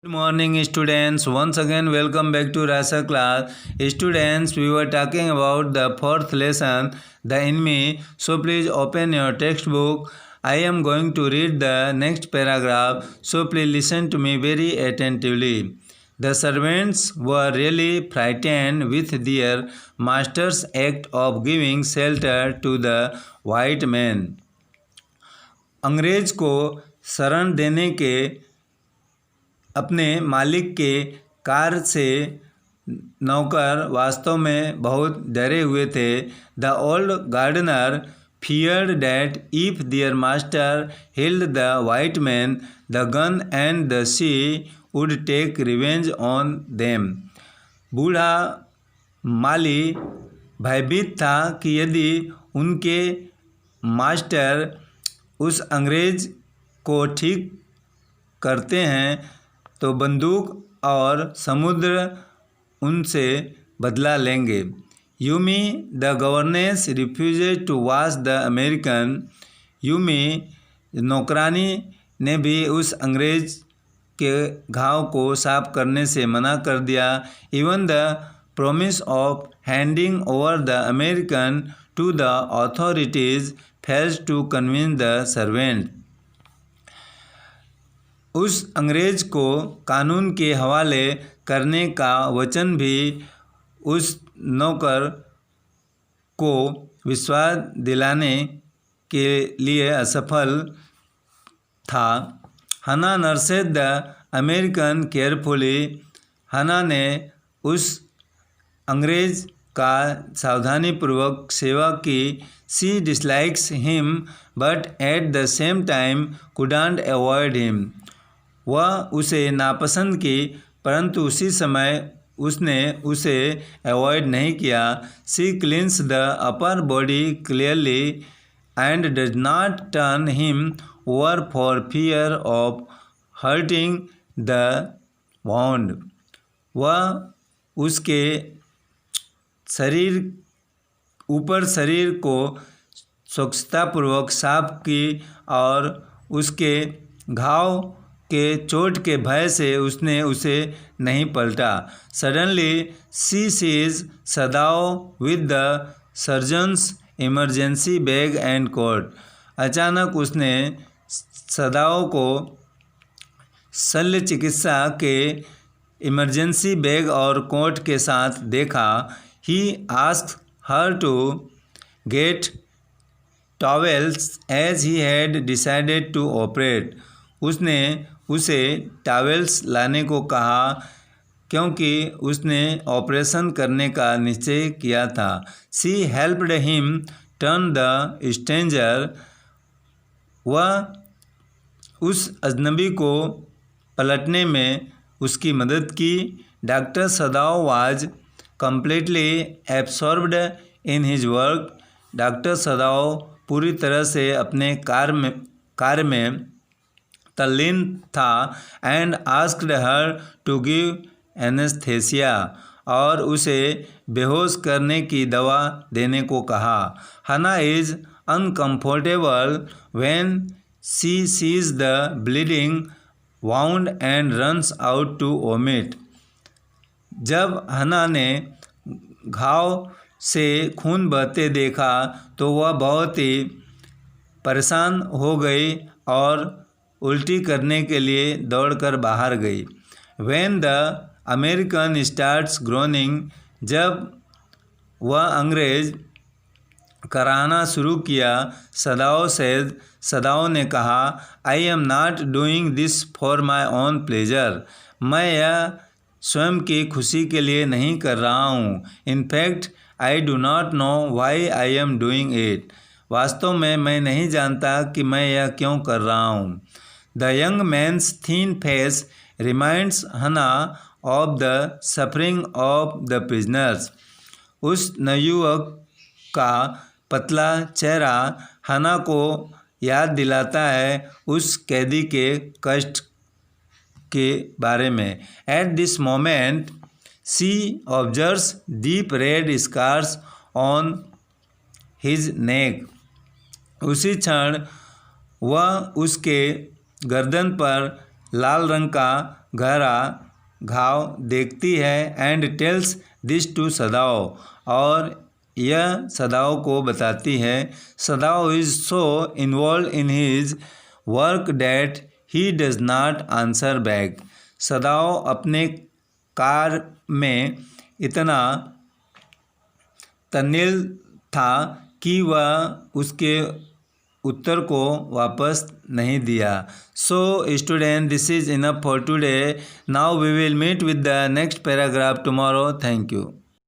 Good morning students, once again welcome back to Rasa class. Students, we were talking about the fourth lesson, the enemy. So please open your textbook. I am going to read the next paragraph, so please listen to me very attentively. The servants were really frightened with their master's act of giving shelter to the white man. अंग्रेज को शरण देने के अपने मालिक के कार्य से नौकर वास्तव में बहुत डरे हुए थे। The old gardener feared that if their master held the white man, the gun and the sea would take revenge on them. बूढ़ा माली भयभीत था कि यदि उनके मास्टर उस अंग्रेज को ठीक करते हैं तो बंदूक और समुद्र उनसे बदला लेंगे। Yumi the governess refused to wash the American. Yumi नौकरानी ने भी उस अंग्रेज के घाव को साफ करने से मना कर दिया। Even the promise of handing over the American to the authorities failed to convince the servant. उस अंग्रेज को कानून के हवाले करने का वचन भी उस नौकर को विश्वास दिलाने के लिए असफल था। हना नर्सेड द अमेरिकन केयरफुली। हना ने उस अंग्रेज का सावधानीपूर्वक सेवा की। She dislikes him but at the same time couldn't avoid him. वह उसे नापसंद की परंतु उसी समय उसने उसे अवॉइड नहीं किया। She cleans the upper body clearly and does not turn him over for fear of hurting the wound. वह उसके शरीर को स्वच्छतापूर्वक साफ की और उसके घाव के चोट के भय से उसने उसे नहीं पलटा। Suddenly she sees Sadao with the surgeon's emergency bag and coat. अचानक उसने सदाओ को शल्य चिकित्सा के इमरजेंसी बैग और कोट के साथ देखा। He asked her to get towels as he had decided to operate. उसने उसे टॉवेल्स लाने को कहा क्योंकि उसने ऑपरेशन करने का निश्चय किया था। She helped him turn the stranger. वह उस अजनबी को पलटने में उसकी मदद की। Doctor Sadao was completely absorbed in his work. Doctor Sadao पूरी तरह से अपने कार्य में तल्लीन था। And asked her to give anaesthesia. और उसे बेहोश करने की दवा देने को कहा। Hana is uncomfortable when she sees the bleeding wound and runs out to vomit. जब हना ने घाव से खून बहते देखा तो वह बहुत ही परेशान हो गई और उल्टी करने के लिए दौड़कर बाहर गई। When the American starts groaning, जब वह अंग्रेज कराहना शुरू किया, सदाओ ने कहा, I am not doing this for my own pleasure. मैं यह स्वयं की खुशी के लिए नहीं कर रहा हूँ। In fact, I do not know why I am doing it. वास्तव में मैं नहीं जानता कि मैं यह क्यों कर रहा हूँ। The young man's thin face reminds Hannah of the suffering of the prisoners. उस नवयुवक का पतला चेहरा हना को याद दिलाता है उस कैदी के कष्ट के बारे में। At this moment, she observes deep red scars on his neck. उसी क्षण वह उसके गर्दन पर लाल रंग का गहरा घाव देखती है and tells this to Sadao, और यह सदाओ को बताती है। Sadao is so involve in his work that he does not answer back. Sadao अपने कार्य में इतना तन्मय था कि वह उसके उत्तर को वापस नहीं दिया। So student, this is enough for today. Now we will meet with the next paragraph tomorrow. Thank you.